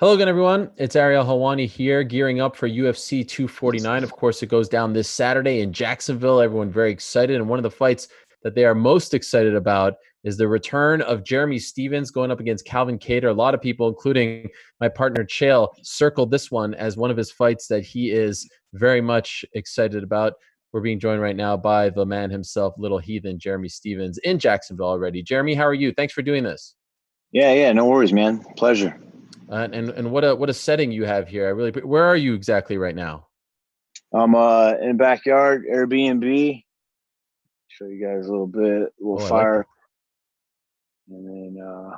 Hello again, everyone. It's Ariel Helwani here, gearing up for UFC 249. Of course, it goes down this Saturday in Jacksonville. Everyone very excited. And one of the fights that they are most excited about is the return of Jeremy Stephens going up against Calvin Kattar. A lot of people, including my partner Chael, circled this one as one of his fights that he is very much excited about. We're being joined right now by the man himself, Little Heathen, Jeremy Stephens, in Jacksonville already. Jeremy, how are you? Thanks for doing this. Yeah, no worries, man. Pleasure. And what a setting you have here. Where are you exactly right now? I'm in the backyard, Airbnb. Show you guys a little Oh, I like fire, it. and then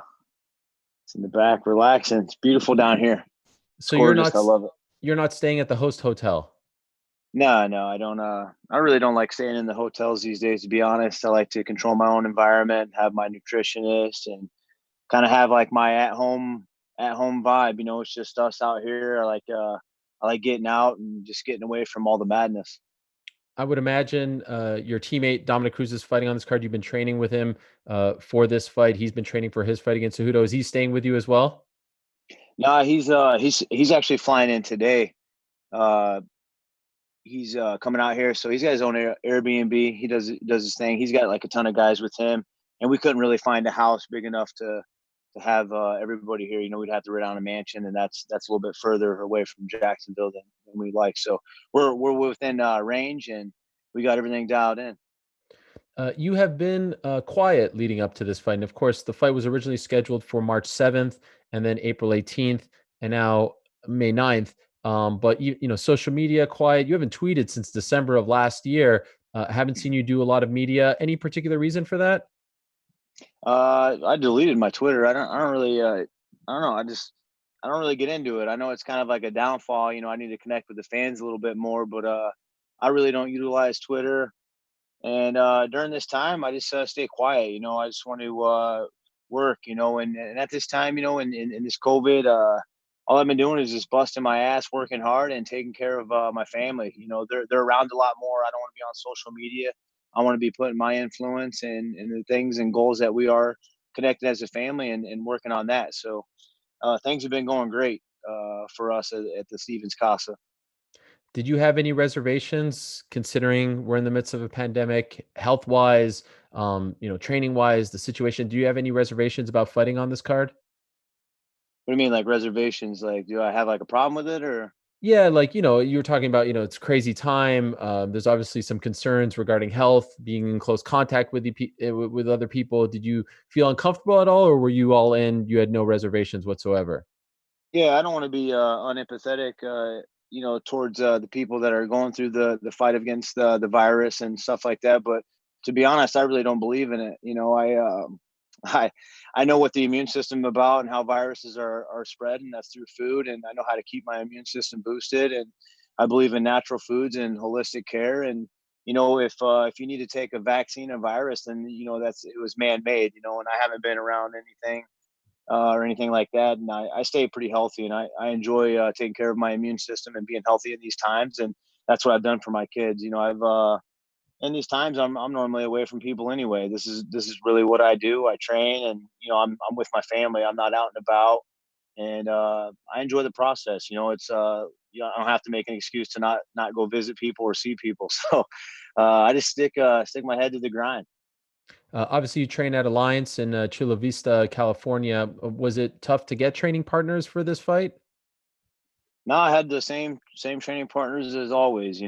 it's in the back, relaxing. It's beautiful down here. It's So gorgeous. I love it. you're not staying at the host hotel. No, I don't. I really don't like staying in the hotels these days. To be honest, I like to control my own environment, have my nutritionist, and kind of have like my at home vibe. It's just us out here. I like getting out and just getting away from all the madness. I would imagine your teammate Dominick Cruz is fighting on this card. You've been training with him for this fight. He's been training for his fight against Cejudo. Is he staying with you as well? No, he's actually flying in today. Uh, he's coming out here, so he's got his own Airbnb. He does his thing. He's got like a ton of guys with him, and we couldn't really find a house big enough to have everybody here. We'd have to rent out a mansion, and that's a little bit further away from Jacksonville than we like. So we're within range, and we got everything dialed in. You have been quiet leading up to this fight. And of course, the fight was originally scheduled for March 7th and then April 18th and now May 9th. But social media quiet. You haven't tweeted since December of last year. Haven't seen you do a lot of media. Any particular reason for that? I deleted my Twitter. I don't really. I don't know. I don't really get into it. I know it's kind of like a downfall. I need to connect with the fans a little bit more, but I really don't utilize Twitter. And during this time, I just stay quiet. I just want to work. And at this time, in this COVID, all I've been doing is just busting my ass, working hard, and taking care of my family. They're around a lot more. I don't want to be on social media. I want to be putting my influence and the things and goals that we are connected as a family and working on that. So things have been going great for us at the Stevens Casa. Did you have any reservations considering we're in the midst of a pandemic, health wise, training wise, the situation? Do you have any reservations about fighting on this card? What do you mean, like reservations? Like, do I have like a problem with it or? Yeah, like, you were talking about, it's crazy time. There's obviously some concerns regarding health, being in close contact with with other people. Did you feel uncomfortable at all, or were you all in? You had no reservations whatsoever? Yeah, I don't want to be unempathetic, towards the people that are going through the fight against the virus and stuff like that. But to be honest, I really don't believe in it. I I know what the immune system about and how viruses are spread, and that's through food. And I know how to keep my immune system boosted. And I believe in natural foods and holistic care. And if you need to take a vaccine, a virus, then it was man made. And I haven't been around anything or anything like that. And I stay pretty healthy, and I enjoy taking care of my immune system and being healthy in these times. And that's what I've done for my kids. I've in these times I'm normally away from people anyway. This is really what I do. I train, and I'm with my family. I'm not out and about, and I enjoy the process. It's I don't have to make an excuse to not go visit people or see people. So I just stick my head to the grind. Obviously, you train at Alliance in Chula Vista, California. Was it tough to get training partners for this fight? No, I had the same training partners as always.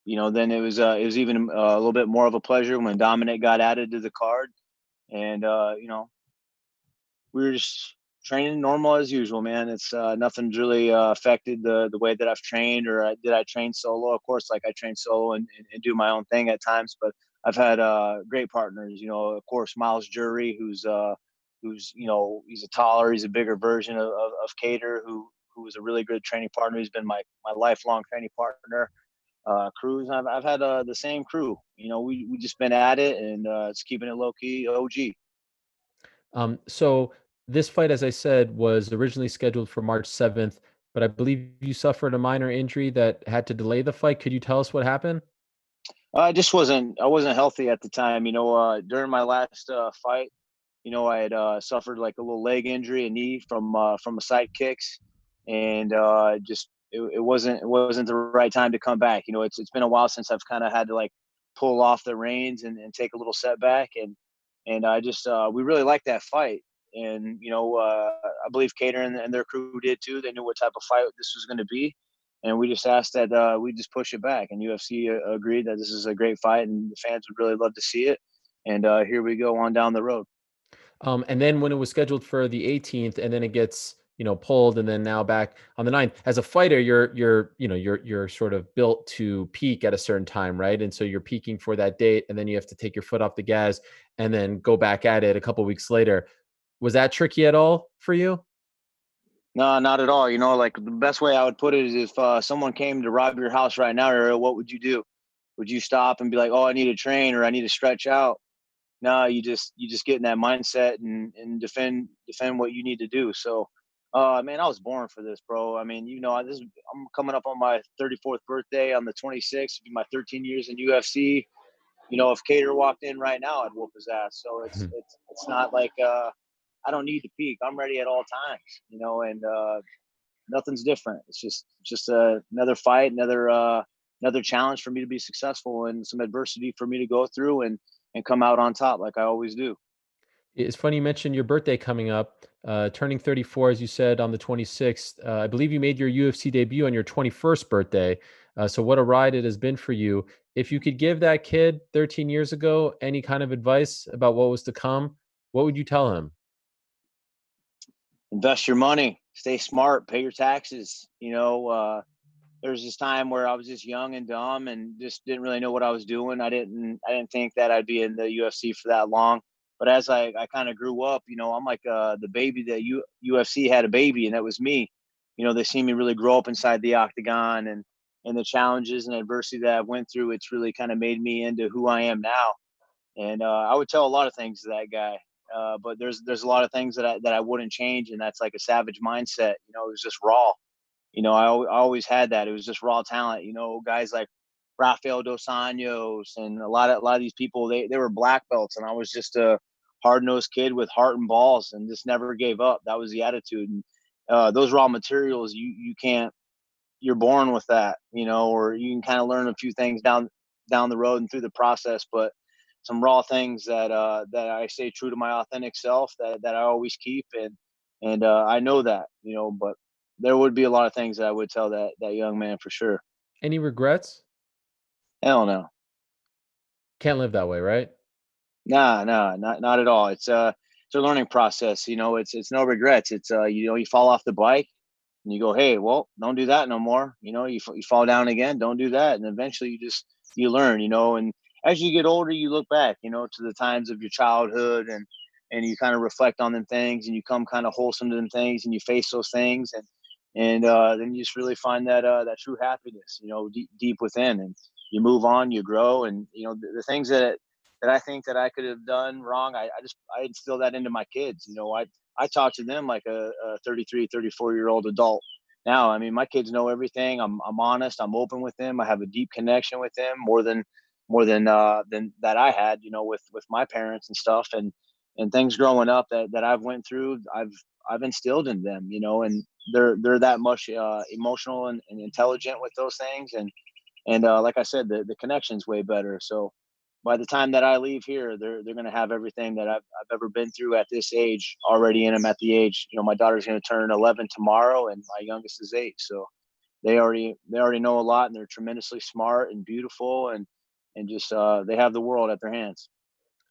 Then it was even a little bit more of a pleasure when Dominic got added to the card, and we were just training normal as usual, man. It's nothing's really affected the way that I've trained, or did I train solo? Of course, like I train solo and do my own thing at times, but I've had great partners. Of course, Miles Jury, who's he's a taller, he's a bigger version of Kattar, who was a really good training partner. He's been my lifelong training partner. Cruz, I've had the same crew. We just been at it, and it's keeping it low key. OG. So this fight, as I said, was originally scheduled for March 7th, but I believe you suffered a minor injury that had to delay the fight. Could you tell us what happened? I wasn't healthy at the time. During my last fight, I had suffered like a little leg injury, a knee from a side kicks, and just it wasn't the right time to come back. It's been a while since I've kind of had to like pull off the reins and take a little setback, and I just we really liked that fight, and I believe Kattar and their crew did too. They knew what type of fight this was going to be, and we just asked that we just push it back, and UFC agreed that this is a great fight, and the fans would really love to see it, and here we go on down the road. And then when it was scheduled for the 18th, and then it gets pulled, and then now back on the 9th. As a fighter, you're sort of built to peak at a certain time, right? And so you're peaking for that date, and then you have to take your foot off the gas, and then go back at it a couple weeks later. Was that tricky at all for you? No, not at all. Like the best way I would put it is if someone came to rob your house right now, Ariel, what would you do? Would you stop and be like, "Oh, I need to train or I need to stretch out"? No, you just get in that mindset and defend what you need to do. So, man, I was born for this, bro. I mean, I'm coming up on my 34th birthday on the 26th. It'll be my 13 years in UFC. If Kattar walked in right now, I'd whoop his ass. So it's not like I don't need to peak. I'm ready at all times. And nothing's different. It's just another fight, another challenge for me to be successful, and some adversity for me to go through and come out on top like I always do. It's funny you mentioned your birthday coming up, turning 34, as you said, on the 26th. I believe you made your UFC debut on your 21st birthday. So, what a ride it has been for you. If you could give that kid 13 years ago any kind of advice about what was to come, what would you tell him? Invest your money, stay smart, pay your taxes. There's this time where I was just young and dumb and just didn't really know what I was doing. I didn't think that I'd be in the UFC for that long. But as I kind of grew up, I'm like the baby that UFC had a baby, and that was me. They see me really grow up inside the octagon, and the challenges and adversity that I went through. It's really kind of made me into who I am now. And I would tell a lot of things to that guy. But there's a lot of things that I wouldn't change, and that's like a savage mindset. It was just raw. I always had that. It was just raw talent. Guys like Rafael dos Anjos and a lot of these people, they were black belts, and I was just a hard nosed kid with heart and balls, and just never gave up. That was the attitude. And those raw materials, you can't. You're born with that, or you can kind of learn a few things down the road and through the process, but some raw things that I stay true to my authentic self that I always keep, and I know that, but there would be a lot of things that I would tell that young man for sure. Any regrets? Hell no. Can't live that way, right? Nah, nah, not at all. It's a learning process. It's no regrets. It's you fall off the bike and you go, hey, well, don't do that no more. You fall down again, don't do that, and eventually you learn. And as you get older, you look back, to the times of your childhood, and you kind of reflect on them things, and you come kind of wholesome to them things, and you face those things, and then you just really find that true happiness, deep within, and you move on, you grow, and the things that I think that I could have done wrong, I instill that into my kids. I talk to them like a 33, 34-year-old adult now. I mean, my kids know everything. I'm honest. I'm open with them. I have a deep connection with them more than that I had, with my parents and stuff, and things growing up that I've went through. I've instilled in them, and they're that much emotional and intelligent with those things, and like I said, the connection's way better. So by the time that I leave here, they're going to have everything that I've ever been through at this age already in them at the age. My daughter's going to turn 11 tomorrow, and my youngest is 8. So they already know a lot, and they're tremendously smart and beautiful, and just they have the world at their hands.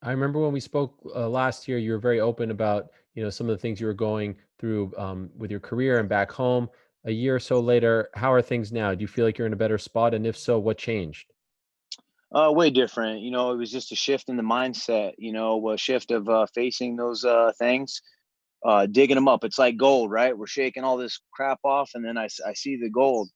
I remember when we spoke last year, you were very open about some of the things you were going through with your career and back home. A year or so later, how are things now? Do you feel like you're in a better spot? And if so, what changed? Way different. It was just a shift in the mindset. A shift of facing those things, digging them up. It's like gold, right? We're shaking all this crap off, and then I see the gold,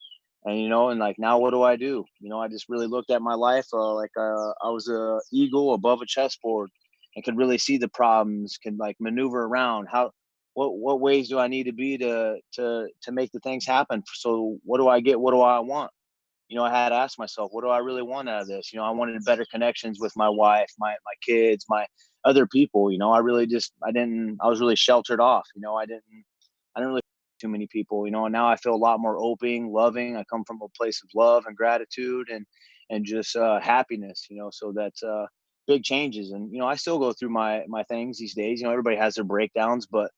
and like now what do I do? I just really looked at my life like I was a eagle above a chessboard, and could really see the problems, can like maneuver around how. What ways do I need to be to make the things happen? So what do I get? What do I want? I had to ask myself, what do I really want out of this? I wanted better connections with my wife, my kids, my other people. I was really sheltered off. I didn't really too many people, and now I feel a lot more open, loving. I come from a place of love and gratitude and just happiness, so that's big changes. And I still go through my things these days. Everybody has their breakdowns, but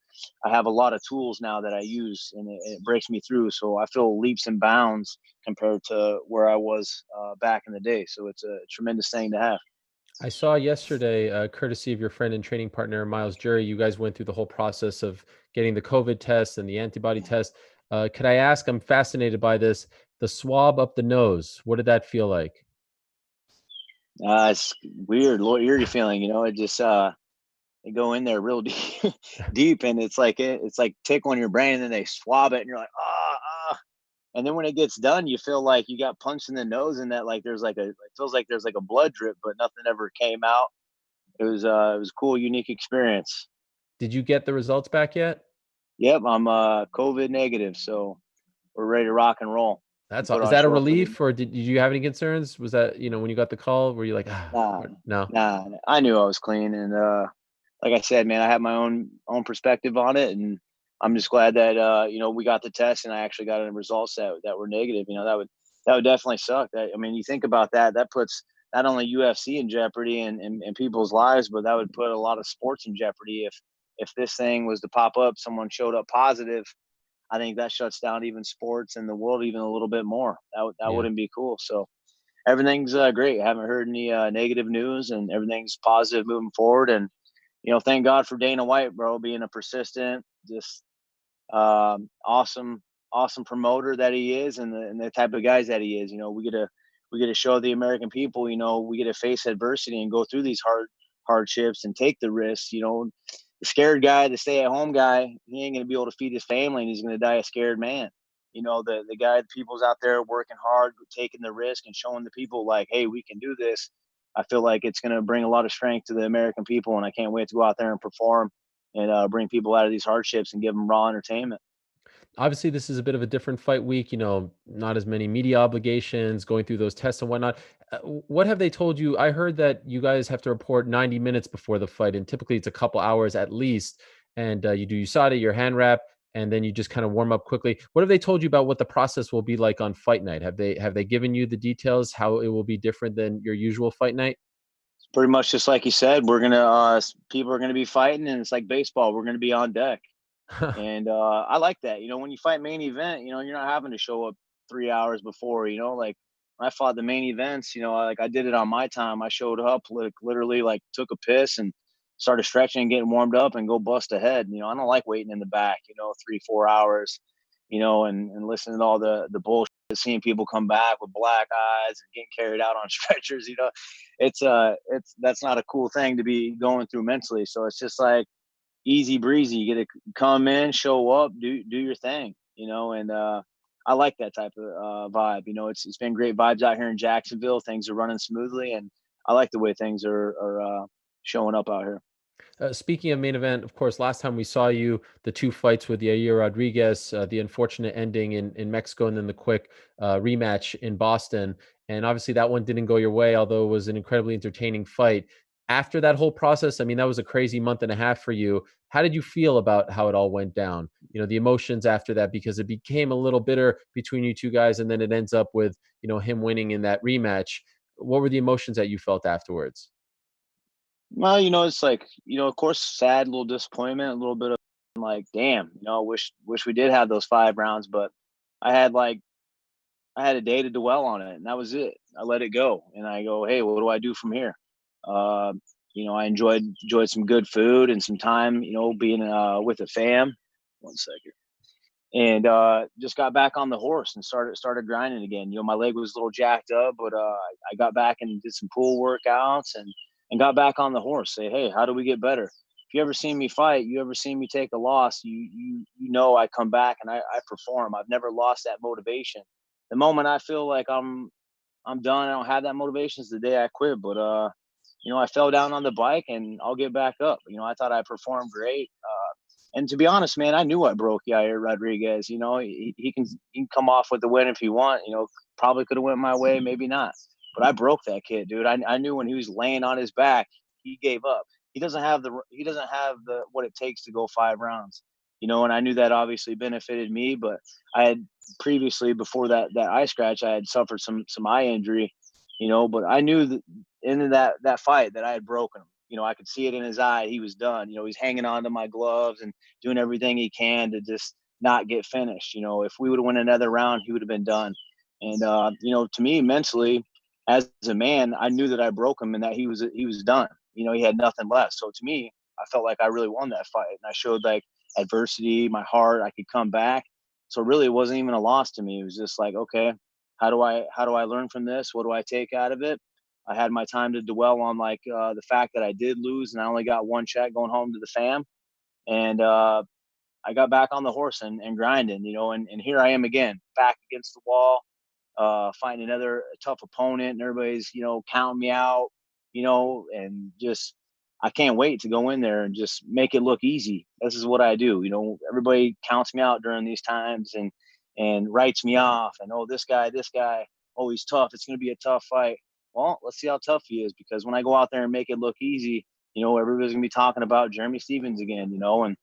I have a lot of tools now that I use, and it breaks me through. So I feel leaps and bounds compared to where I was back in the day. So it's a tremendous thing to have. I saw yesterday, courtesy of your friend and training partner Miles Jury, you guys went through the whole process of getting the COVID test and the antibody test. Could I ask? I'm fascinated by this. The swab up the nose. What did that feel like? It's weird, little eerie feeling. It just they go in there real deep, deep, and it's like tickling your brain, and then they swab it, and you're like, ah. And then when it gets done, you feel like you got punched in the nose, and that like it feels like there's like a blood drip, but nothing ever came out. It was a cool, unique experience. Did you get the results back yet? Yep, I'm COVID negative, so we're ready to rock and roll and That's all. put Is on that a short for the. relief, or did you have any concerns? Was that, when you got the call, were you like, Nah, no? nah, I knew I was clean, and like I said, man, I have my own perspective on it, and I'm just glad that we got the test, and I actually got the results that were negative. That would definitely suck. I mean, you think about that. That puts not only UFC in jeopardy and people's lives, but that would put a lot of sports in jeopardy if this thing was to pop up, someone showed up positive. I think that shuts down even sports and the world even a little bit more. That Yeah. wouldn't be cool. So everything's great. I haven't heard any negative news, and everything's positive moving forward. And thank God for Dana White, bro, being a persistent, just awesome, awesome promoter that he is, and the type of guys that he is. We get to show the American people. We get to face adversity and go through these hardships and take the risks. The scared guy, the stay at home guy, he ain't gonna be able to feed his family, and he's gonna die a scared man. The guy, the people's out there working hard, taking the risk, and showing the people like, hey, we can do this. I feel like it's gonna bring a lot of strength to the American people, and I can't wait to go out there and perform and bring people out of these hardships and give them raw entertainment. Obviously, this is a bit of a different fight week, not as many media obligations, going through those tests and whatnot. What have they told you? I heard that you guys have to report 90 minutes before the fight, and typically it's a couple hours at least. And you do USADA, your hand wrap, and then you just kind of warm up quickly. What have they told you about what the process will be like on fight night? Have they given you the details how it will be different than your usual fight night? Pretty much just like you said, we're gonna people are gonna be fighting, and it's like baseball. We're gonna be on deck. And I like that. When you fight main event, you're not having to show up 3 hours before. Like when I fought the main events, I did it on my time. I showed up, literally, like took a piss and started stretching and getting warmed up and go bust ahead. I don't like waiting in the back, 3-4 hours, and listening to all the bullshit, seeing people come back with black eyes and getting carried out on stretchers. It's that's not a cool thing to be going through mentally. So it's just like easy breezy. You get to come in, show up, do your thing, and I like that type of vibe. It's been great vibes out here in Jacksonville. Things are running smoothly, and I like the way things are showing up out here. Speaking of main event, of course, last time we saw you, the two fights with Yair Rodriguez, the unfortunate ending in Mexico, and then the quick rematch in Boston. And obviously, that one didn't go your way, although it was an incredibly entertaining fight. After that whole process, I mean, that was a crazy month and a half for you. How did you feel about how it all went down? The emotions after that, because it became a little bitter between you two guys, and then it ends up with, him winning in that rematch. What were the emotions that you felt afterwards? Well, it's like, of course, sad, a little disappointment, a little bit of like, damn, wish we did have those 5 rounds, but I had like I had a day to dwell on it, and that was it. I let it go, and I go, hey, what do I do from here? Uh, I enjoyed some good food and some time, being with the fam. One second. And just got back on the horse and started grinding again. My leg was a little jacked up, but I got back and did some pool workouts and got back on the horse. Say, hey, how do we get better? If you ever seen me fight, you ever seen me take a loss, I come back and I perform. I've never lost that motivation. The moment I feel like I'm done, I don't have that motivation, is the day I quit. But I fell down on the bike, and I'll get back up. I thought I performed great. And to be honest, man, I knew I broke Yair Rodriguez. You know, he can come off with the win if he want. You know, probably could have went my way, maybe not. But I broke that kid, dude. I knew when he was laying on his back, he gave up. He doesn't have the what it takes to go 5 rounds. You know, and I knew that obviously benefited me, but I had previously, before that eye scratch, I had suffered some eye injury. You know, but I knew that in that fight that I had broken him. You know, I could see it in his eye. He was done. You know, he's hanging on to my gloves and doing everything he can to just not get finished. You know, if we would have won another round, he would have been done. And you know, to me, mentally, as a man, I knew that I broke him and that he was done. You know, he had nothing left. So to me, I felt like I really won that fight, and I showed like adversity, my heart, I could come back. So really, it wasn't even a loss to me. It was just like, okay, how do I learn from this? What do I take out of it? I had my time to dwell on like the fact that I did lose and I only got one check going home to the fam. And I got back on the horse and grinding, you know, and here I am again, back against the wall, fighting another tough opponent, and everybody's, you know, counting me out, you know, and just I can't wait to go in there and just make it look easy. This is what I do, you know. Everybody counts me out during these times and writes me off, and oh, this guy, oh, he's tough. It's going to be a tough fight. Well, let's see how tough he is, because when I go out there and make it look easy, you know, everybody's going to be talking about Jeremy Stevens again, you know, and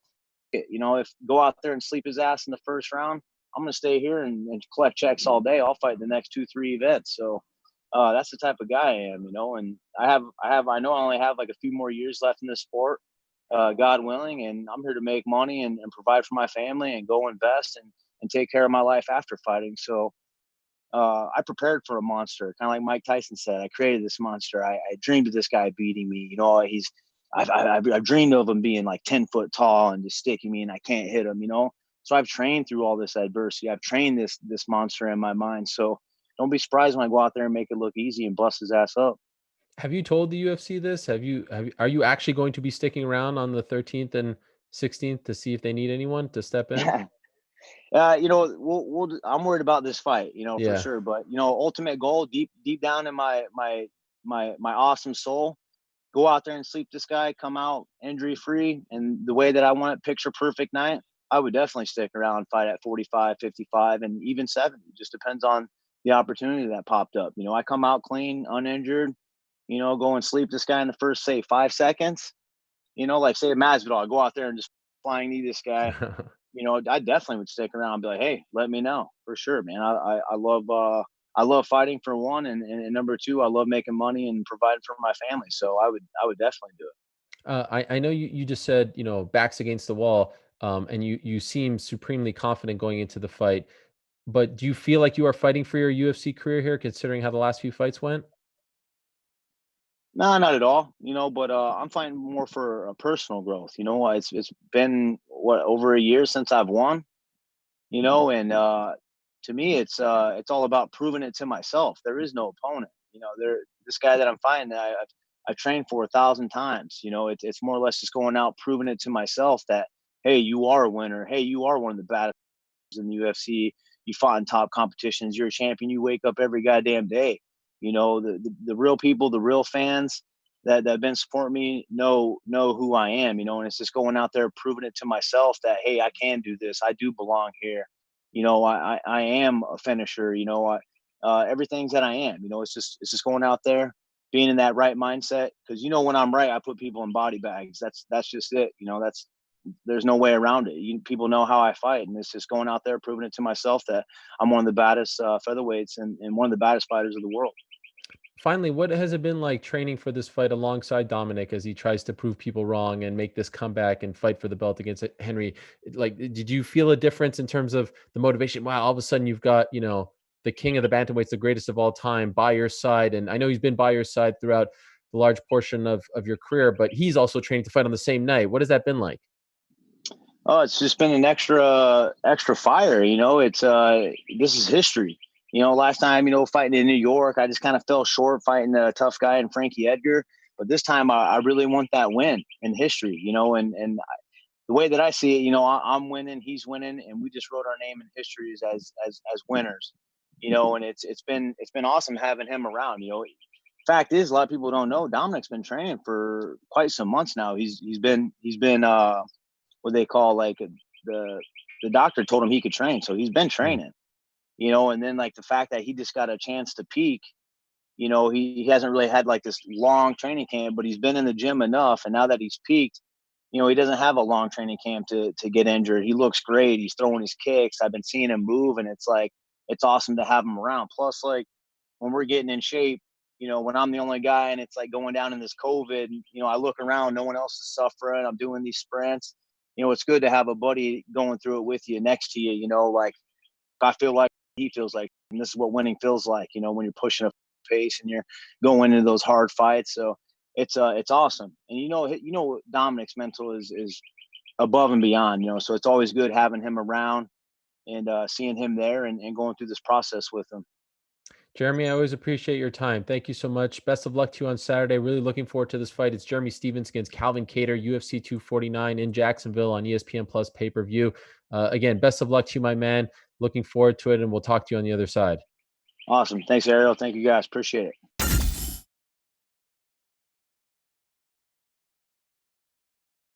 you know, if go out there and sleep his ass in the first round, I'm going to stay here and collect checks all day. I'll fight the next 2-3 events. So that's the type of guy I am, you know. And I know I only have like a few more years left in this sport, God willing, and I'm here to make money and provide for my family and go invest and take care of my life after fighting. So I prepared for a monster, kind of like Mike Tyson said. I created this monster. I dreamed of this guy beating me. You know, I've dreamed of him being like 10 foot tall and just sticking me, and I can't hit him. You know, so I've trained through all this adversity. I've trained this monster in my mind. So don't be surprised when I go out there and make it look easy and bust his ass up. Have you told the UFC this? Are you actually going to be sticking around on the 13th and 16th to see if they need anyone to step in? You know, I'm worried about this fight, you know, for Yeah. sure. But you know, ultimate goal, deep down in my awesome soul, go out there and sleep this guy, come out injury free, and the way that I want it, picture perfect night, I would definitely stick around, fight at 45, 55, and even 70. Just depends on the opportunity that popped up. You know, I come out clean, uninjured. You know, go and sleep this guy in the first, say, 5 seconds. You know, like say Masvidal, I go out there and just flying knee this guy. You know, I definitely would stick around and be like, hey, let me know for sure, man. I love fighting for one, and number two, I love making money and providing for my family. So I would definitely do it. I know you just said, you know, backs against the wall, and you seem supremely confident going into the fight. But do you feel like you are fighting for your UFC career here, considering how the last few fights went? No, not at all. You know, but I'm fighting more for personal growth. You know, it's been what, over a year since I've won. You know, and to me, it's all about proving it to myself. There is no opponent. You know, this guy that I'm fighting, I've trained for 1,000 times. You know, it's more or less just going out, proving it to myself that hey, you are a winner. Hey, you are one of the baddest in the UFC. You fought in top competitions. You're a champion. You wake up every goddamn day. You know, the real people, the real fans that have been supporting me know who I am. You know, and it's just going out there proving it to myself that hey, I can do this. I do belong here. You know, I am a finisher. You know, everything's that I am. You know, it's just going out there, being in that right mindset. Because you know, when I'm right, I put people in body bags. That's just it. You know, there's no way around it. People know how I fight, and it's just going out there proving it to myself that I'm one of the baddest featherweights and one of the baddest fighters of the world. Finally, what has it been like training for this fight alongside Dominic as he tries to prove people wrong and make this comeback and fight for the belt against Henry? Like, did you feel a difference in terms of the motivation? Wow, all of a sudden you've got, you know, the king of the bantamweights, the greatest of all time, by your side. And I know he's been by your side throughout the large portion of your career, but he's also training to fight on the same night. What has that been like? Oh, it's just been an extra fire. You know, it's this is history. You know, last time, you know, fighting in New York, I just kind of fell short fighting a tough guy in Frankie Edgar. But this time, I really want that win in history. You know, and the way that I see it, you know, I'm winning, he's winning, and we just wrote our name in history as winners. You know, and it's been awesome having him around. You know, fact is, a lot of people don't know Dominic's been training for quite some months now. He's been what they call like the doctor told him he could train, so he's been Mm. training, you know. And then like the fact that he just got a chance to peak, you know, he hasn't really had like this long training camp, but he's been in the gym enough, and now that he's peaked, you know, he doesn't have a long training camp to get injured. He looks great. He's throwing his kicks. I've been seeing him move, and it's like it's awesome to have him around. Plus, like when we're getting in shape, you know, when I'm the only guy and it's like going down in this COVID, you know, I look around, no one else is suffering. I'm doing these sprints. You know, it's good to have a buddy going through it with you next to you, you know, like I feel like he feels like, and this is what winning feels like, you know, when you're pushing a pace and you're going into those hard fights. So it's awesome. And you know, Dominick's mental is above and beyond, you know, so it's always good having him around and seeing him there and going through this process with him. Jeremy, I always appreciate your time. Thank you so much. Best of luck to you on Saturday. Really looking forward to this fight. It's Jeremy Stephens against Calvin Kattar, UFC 249 in Jacksonville on ESPN Plus pay-per-view. Again, best of luck to you, my man. Looking forward to it, and we'll talk to you on the other side. Awesome. Thanks, Ariel. Thank you guys. Appreciate it.